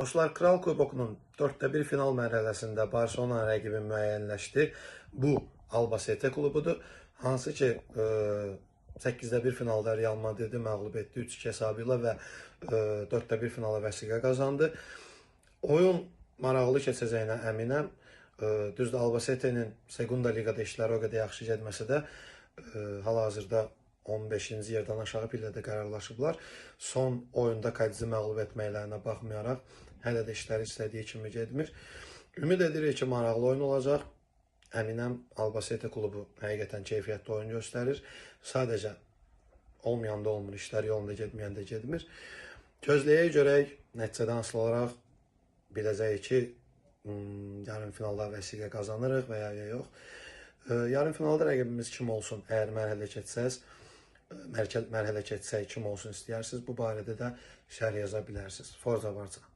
Dostlar, Kral Kubokunun 4-1 final mərhələsində Barcelona rəqibi müəyyənləşdi. Bu Albacete klubudur. Hansı ki 8-1 finalda Real Madridi məğlub etdi 3-2 hesabı ilə və 4-1 finala vəsiqə qazandı. Oyun maraqlı keçəcəyinə əminəm. Düzdür, Albacete'nin Segunda Ligada işləri o qədər yaxşı getməsə də hal-hazırda 15-ci yerdən aşağı pillədə qərarlaşıblar. Son oyunda Kadizi məğlub etməklərinə baxmayaraq hələ də işləri istədiyi kimi getmir. Ümid edirik ki, maraqlı oyun olacaq. Əminəm, Albacete klubu həqiqətən keyfiyyətli oyun göstərir. Sadəcə olmayanda olmur, işlər yolunda getməyəndə getmir. Gözləyək görək, nəticədən asılı olaraq biləcəyik ki, yarım finalda vəsiqə qazanırıq və ya yox. Yarım finalda rəqibimiz kim olsun, əgər mərhələ keçsək kim olsun istəyirsiniz, bu barədə də şərh yaza bilərsiniz. Forza Barça.